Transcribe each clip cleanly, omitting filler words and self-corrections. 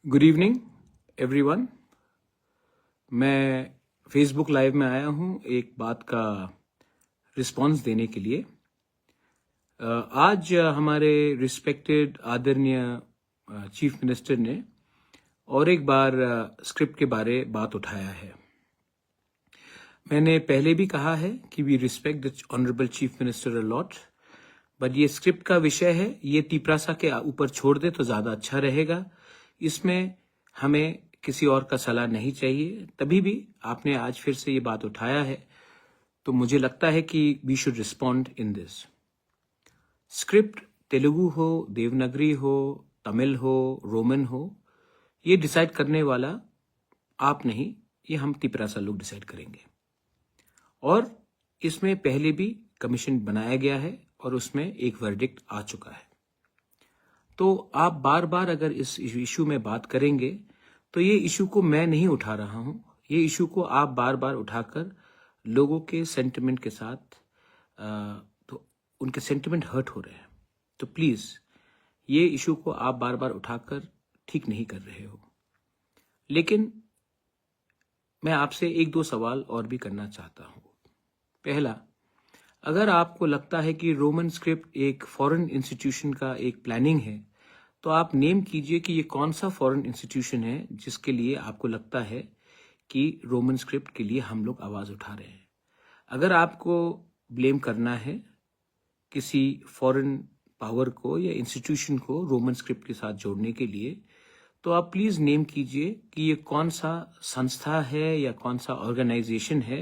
Good evening everyone. मैं Facebook live में आया हूं एक बात का रिस्पांस देने के लिए। आज हमारे रिस्पेक्टेड आदरणीय चीफ मिनिस्टर ने और एक बार स्क्रिप्ट के बारे बात उठाया है। मैंने पहले भी कहा है कि we respect the honourable chief minister a lot, but ये स्क्रिप्ट का विषय है, ये तिपरासा के ऊपर छोड़ दे तो ज्यादा अच्छा रहेगा। इसमें हमें किसी और का सलाह नहीं चाहिए। तभी भी आपने आज फिर से ये बात उठाया है तो मुझे लगता है कि we should respond in this. Script Telugu हो, देवनागरी हो, तमिल हो, रोमन हो, ये डिसाइड करने वाला आप नहीं, ये हम तिपरासा लोग डिसाइड करेंगे। और इसमें पहले भी कमीशन बनाया गया है और उसमें एक वर्डिक्ट आ चुका है। तो आप बार बार अगर इस इशू में बात करेंगे तो ये इशू को मैं नहीं उठा रहा हूं, ये इशू को आप बार बार उठाकर लोगों के सेंटिमेंट के साथ तो उनके सेंटिमेंट हर्ट हो रहे हैं। तो प्लीज ये इशू को आप बार बार उठाकर ठीक नहीं कर रहे हो। लेकिन मैं आपसे एक दो सवाल और भी करना चाहता हूं। पहला, अगर आपको लगता है कि रोमन स्क्रिप्ट एक फॉरेन इंस्टीट्यूशन का एक प्लानिंग है तो आप नेम कीजिए कि ये कौन सा फॉरेन इंस्टीट्यूशन है जिसके लिए आपको लगता है कि रोमन स्क्रिप्ट के लिए हम लोग आवाज उठा रहे हैं। अगर आपको ब्लेम करना है किसी फॉरेन पावर को या इंस्टीट्यूशन को रोमन स्क्रिप्ट के साथ जोड़ने के लिए, तो आप प्लीज नेम कीजिए कि ये कौन सा संस्था है या कौन सा ऑर्गेनाइजेशन है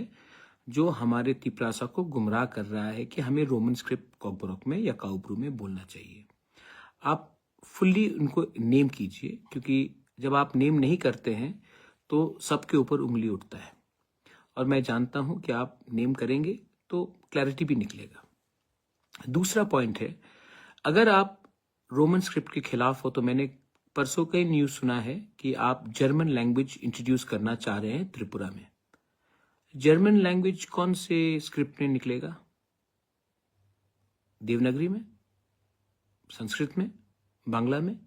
जो हमारे तिपरासा को गुमराह कर रहा है कि हमें रोमन स्क्रिप्ट कॉकबोरोक में या काउब्रू में बोलना चाहिए। आप फुल्ली उनको नेम कीजिए, क्योंकि जब आप नेम नहीं करते हैं तो सबके ऊपर उंगली उठता है। और मैं जानता हूं कि आप नेम करेंगे तो क्लैरिटी भी निकलेगा। दूसरा पॉइंट है, अगर आप रोमन स्क्रिप्ट के खिलाफ हो तो मैंने परसों कई न्यूज सुना है कि आप जर्मन लैंग्वेज इंट्रोड्यूस करना चाह रहे हैं त्रिपुरा में। जर्मन लैंग्वेज कौन से स्क्रिप्ट में निकलेगा? देवनागरी में, संस्कृत में, बांग्ला में,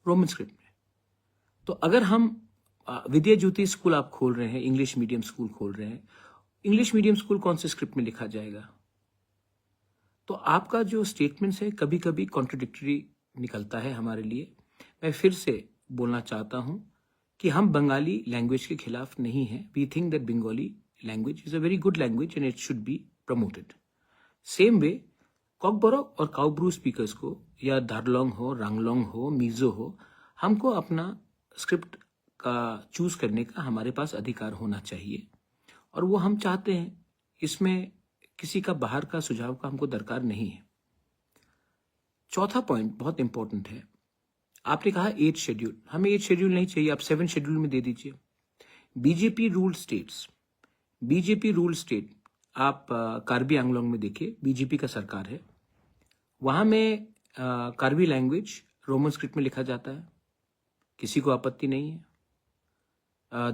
रोमन स्क्रिप्ट में। तो अगर हम विद्या ज्योति स्कूल आप खोल रहे हैं, इंग्लिश मीडियम स्कूल खोल रहे हैं, इंग्लिश मीडियम स्कूल कौन से स्क्रिप्ट में लिखा जाएगा? तो आपका जो स्टेटमेंट्स है कभी कभी कॉन्ट्रडिक्टरी निकलता है हमारे लिए। मैं फिर से बोलना चाहता हूं कि हम बंगाली लैंग्वेज के खिलाफ नहीं हैं। We think that Bengali language is a very good language and it should be promoted. Same way Kokborok और काउब्रू स्पीकर्स को, या दार्लोंग हो, रांगलोंग हो, मीजो हो, हमको अपना स्क्रिप्ट का चूज करने का हमारे पास अधिकार होना चाहिए और वो हम चाहते हैं। इसमें किसी का बाहर का सुझाव का हमको दरकार नहीं है। चौथा पॉइंट बहुत इंपॉर्टेंट है। आपने कहा 8 शेड्यूल, हमें 8 शेड्यूल नहीं चाहिए, आप 7 शेड्यूल में दे दीजिए। BJP rule states, BJP rule state आप कार्बी आंगलोंग में देखिए, बीजेपी का सरकार है, वहां में कार्बी लैंग्वेज रोमन स्क्रिप्ट में लिखा जाता है, किसी को आपत्ति नहीं है।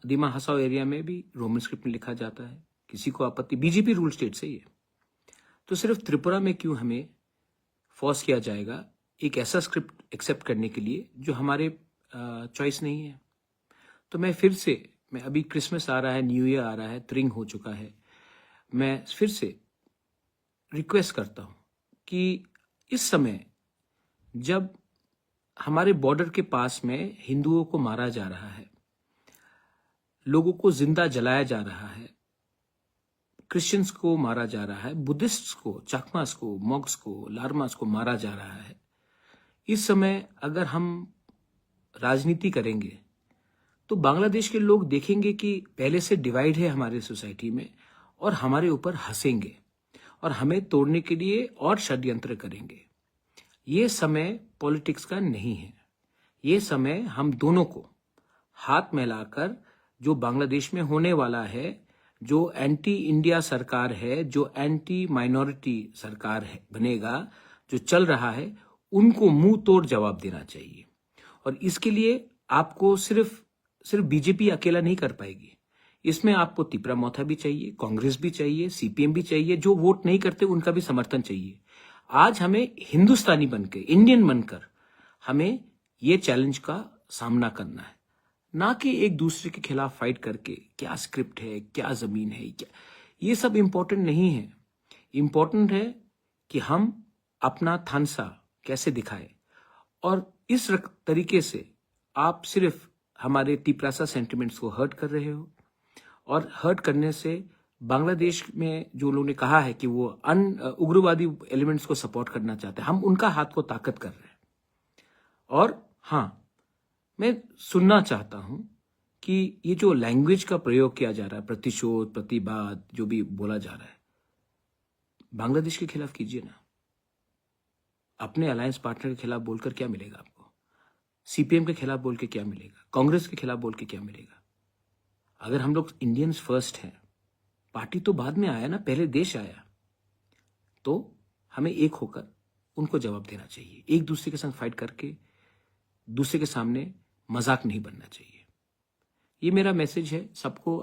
दिमा हसाओ एरिया में भी रोमन स्क्रिप्ट में लिखा जाता है, किसी को आपत्ति, बीजेपी रूल स्टेट से ही है। तो सिर्फ त्रिपुरा में क्यों हमें फोर्स किया जाएगा एक ऐसा स्क्रिप्ट एक्सेप्ट करने के लिए जो हमारे चॉइस नहीं है? तो मैं अभी क्रिसमस आ रहा है, न्यू ईयर आ रहा है, त्रिंग हो चुका है, मैं फिर से रिक्वेस्ट करता हूं कि इस समय जब हमारे बॉर्डर के पास में हिंदुओं को मारा जा रहा है, लोगों को जिंदा जलाया जा रहा है, क्रिश्चियंस को मारा जा रहा है, बुद्धिस्ट्स को, चाकमास को, मॉक्स को, लारमास को मारा जा रहा है, इस समय अगर हम राजनीति करेंगे तो बांग्लादेश के लोग देखेंगे कि पहले से डिवाइड है हमारे सोसाइटी में और हमारे ऊपर हंसेंगे और हमें तोड़ने के लिए और षड्यंत्र करेंगे। ये समय पॉलिटिक्स का नहीं है। ये समय हम दोनों को हाथ मिलाकर, जो बांग्लादेश में होने वाला है, जो एंटी इंडिया सरकार है, जो एंटी माइनॉरिटी सरकार है बनेगा, जो चल रहा है, उनको मुंह तोड़ जवाब देना चाहिए। और इसके लिए आपको सिर्फ बीजेपी अकेला नहीं कर पाएगी। इसमें आपको तिपरा मोथा भी चाहिए, कांग्रेस भी चाहिए, सीपीएम भी चाहिए, जो वोट नहीं करते उनका भी समर्थन चाहिए। आज हमें हिंदुस्तानी बनकर, इंडियन बनकर हमें ये चैलेंज का सामना करना है, ना कि एक दूसरे के खिलाफ फाइट करके क्या स्क्रिप्ट है, क्या जमीन है, क्या, ये सब इंपॉर्टेंट नहीं है। इंपॉर्टेंट है कि हम अपना थानसा कैसे दिखाए, और इस तरीके से आप सिर्फ हमारे तिपरासा सेंटिमेंट्स को हर्ट कर रहे हो, और हर्ट करने से बांग्लादेश में जो लोगों ने कहा है कि वो उग्रवादी एलिमेंट्स को सपोर्ट करना चाहते हैं, हम उनका हाथ को ताकत कर रहे हैं। और हाँ, मैं सुनना चाहता हूं कि ये जो लैंग्वेज का प्रयोग किया जा रहा है, प्रतिशोध, प्रतिवाद, जो भी बोला जा रहा है, बांग्लादेश के खिलाफ कीजिए ना। अपने अलायंस पार्टनर के खिलाफ बोलकर क्या मिलेगा आपको? सीपीएम के खिलाफ बोल के क्या मिलेगा? कांग्रेस के खिलाफ बोल के क्या मिलेगा? अगर हम लोग इंडियंस फर्स्ट हैं, पार्टी तो बाद में आया ना, पहले देश आया, तो हमें एक होकर उनको जवाब देना चाहिए। एक दूसरे के संग फाइट करके दूसरे के सामने मजाक नहीं बनना चाहिए। ये मेरा मैसेज है सबको।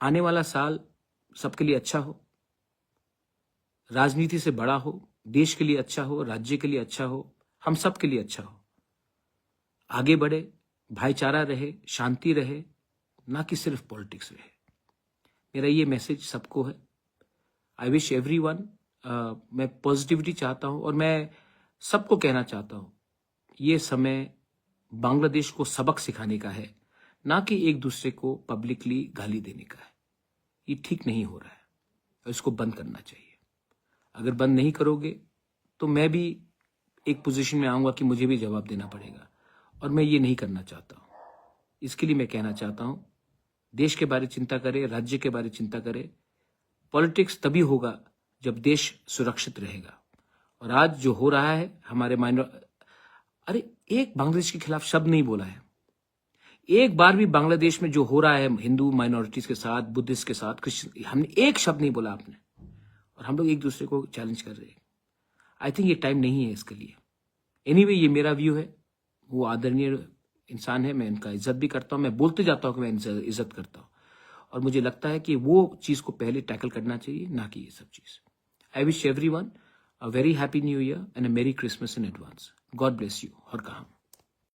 आने वाला साल सबके लिए अच्छा हो, राजनीति से बड़ा हो, देश के लिए अच्छा हो, राज्य के लिए अच्छा हो, हम सब के लिए अच्छा हो। आगे बढ़े, भाईचारा रहे, शांति रहे, ना कि सिर्फ पॉलिटिक्स रहे। मेरा ये मैसेज सबको है। आई विश एवरीवन, मैं पॉजिटिविटी चाहता हूं, और मैं सबको कहना चाहता हूं, ये समय बांग्लादेश को सबक सिखाने का है, ना कि एक दूसरे को पब्लिकली गाली देने का है। ये ठीक नहीं हो रहा है, और इसको बंद करना चाहिए। अगर बंद नहीं करोगे तो मैं भी एक पोजीशन में आऊंगा कि मुझे भी जवाब देना पड़ेगा, और मैं ये नहीं करना चाहता हूं। इसके लिए मैं कहना चाहता हूं, देश के बारे चिंता करें, राज्य के बारे चिंता करें। पॉलिटिक्स तभी होगा जब देश सुरक्षित रहेगा। और आज जो हो रहा है, हमारे अरे एक बांग्लादेश के खिलाफ शब्द नहीं बोला है। एक बार भी बांग्लादेश में जो हो रहा है हिंदू माइनॉरिटीज के साथ, बुद्धिस्ट के साथ, क्रिश्चियन, हमने एक शब्द नहीं बोला आपने, और हम लोग एक दूसरे को चैलेंज कर रहे हैं। आई थिंक ये टाइम नहीं है इसके लिए। एनीवे, ये मेरा व्यू है। वो आदरणीय इंसान है, मैं इनका इज्जत भी करता हूं, मैं बोलते जाता हूं कि मैं इनसे इज्जत करता हूं, और मुझे लगता है कि वो चीज को पहले टैकल करना चाहिए, ना कि ये सब चीज। I wish everyone a very happy new year and अ मेरी Christmas in advance. God bless you. और कहा